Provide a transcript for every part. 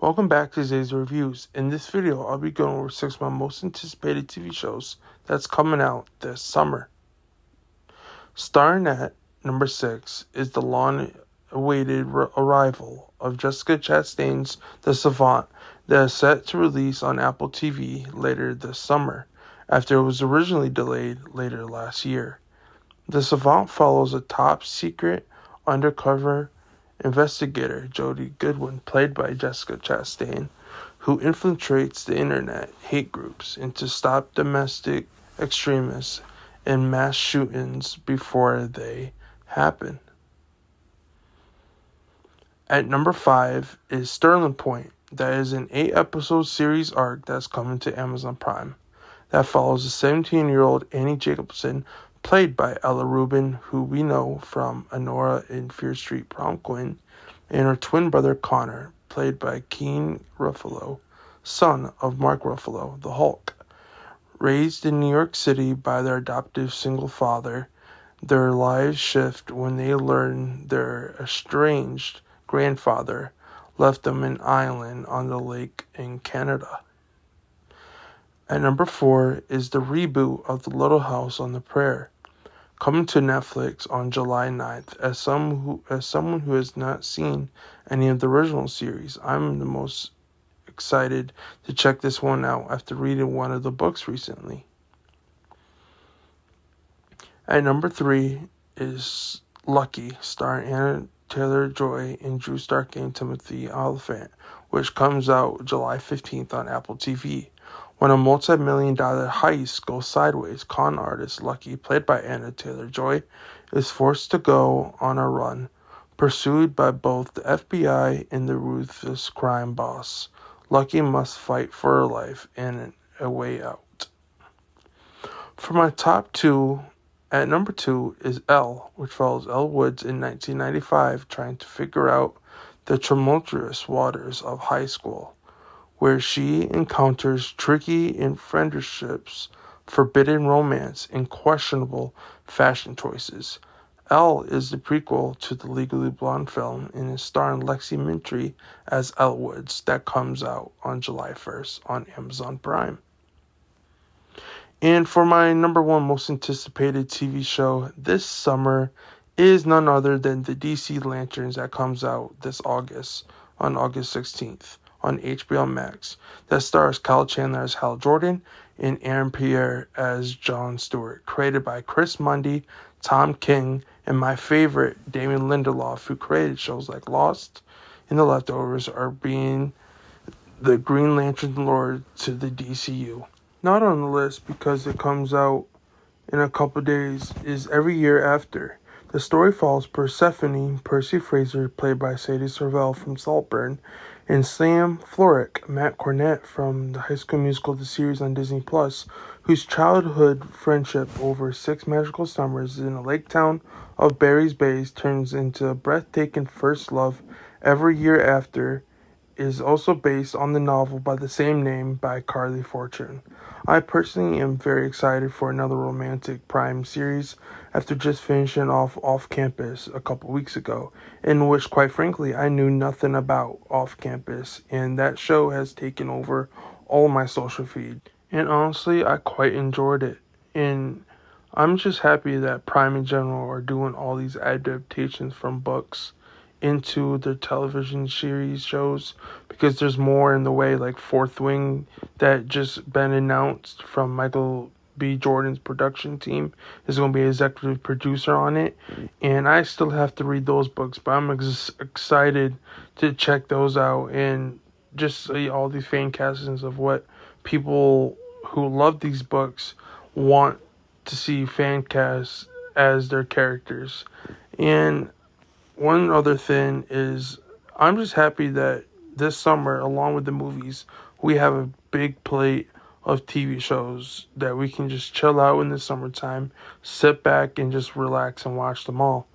Welcome back to Zay's Reviews. In this video, I'll be going over 6 of my most anticipated TV shows that's coming out this summer. Starting at number 6 is the long-awaited arrival of Jessica Chastain's The Savant that is set to release on Apple TV later this summer, after it was originally delayed later last year. The Savant follows a top-secret undercover investigator, Jodie Goodwin, played by Jessica Chastain, who infiltrates the internet hate groups and to stop domestic extremists and mass shootings before they happen. At number 5 is Sterling Point. That is an 8-episode series arc that's coming to Amazon Prime. That follows a 17-year-old Annie Jacobson, played by Ella Rubin, who we know from Honora in Fear Street Prom Queen, and her twin brother Connor, played by Keen Ruffalo, son of Mark Ruffalo, the Hulk. Raised in New York City by their adoptive single father, their lives shift when they learn their estranged grandfather left them an island on the lake in Canada. At number 4 is the reboot of The Little House on the Prairie, coming to Netflix on July 9th. As someone who has not seen any of the original series, I'm the most excited to check this one out after reading one of the books recently. At number 3 is Lucky, starring Anna Taylor-Joy and Drew Stark and Timothy Olyphant, which comes out July 15th on Apple TV. When a multi-million-dollar heist goes sideways, con artist Lucky, played by Anna Taylor-Joy, is forced to go on a run, pursued by both the FBI and the ruthless crime boss. Lucky must fight for her life and a way out. For my top 2, at number 2 is Elle, which follows Elle Woods in 1995 trying to figure out the tumultuous waters of high school, where she encounters tricky friendships, forbidden romance, and questionable fashion choices. Elle is the prequel to the Legally Blonde film and is starring Lexi Mintry as Elle Woods that comes out on July 1st on Amazon Prime. And for my number 1 most anticipated TV show this summer is none other than the DC Lanterns that comes out this August, on August 16th. On HBO Max, that stars Kyle Chandler as Hal Jordan and Aaron Pierre as John Stewart, created by Chris Mundy, Tom King, and my favorite, Damon Lindelof, who created shows like Lost and The Leftovers, are being the Green Lantern Lord to the DCU. Not on the list because it comes out in a couple days is Every Year After. The story follows Persephone, Percy Fraser, played by Sadie Sorvell from Saltburn, and Sam Florek, Matt Cornett from the High School Musical, the series on Disney+, whose childhood friendship over 6 magical summers in the lake town of Barry's Bay turns into a breathtaking first love. Every Year After is also based on the novel by the same name by Carly Fortune. I personally am very excited for another romantic Prime series after just finishing Off Campus a couple weeks ago, in which, quite frankly, I knew nothing about Off Campus, and that show has taken over all my social feed. And honestly, I quite enjoyed it. And I'm just happy that Prime in general are doing all these adaptations from books into the television series shows, because there's more in the way, like Fourth Wing that just been announced from Michael B. Jordan's production team is going to be executive producer on it, and I still have to read those books, but I'm excited to check those out and just see all these fan castings of what people who love these books want to see fan casts as their characters. And one other thing is, I'm just happy that this summer, along with the movies, we have a big plate of TV shows that we can just chill out in the summertime, sit back and just relax and watch them all.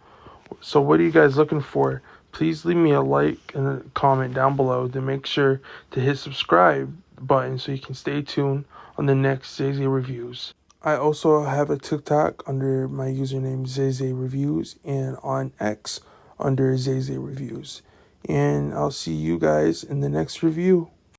So what are you guys looking for? Please leave me a like and a comment down below to make sure to hit subscribe button so you can stay tuned on the next Zay Reviews. I also have a TikTok under my username Zay Reviews, and on X under Zay Reviews. And I'll see you guys in the next review.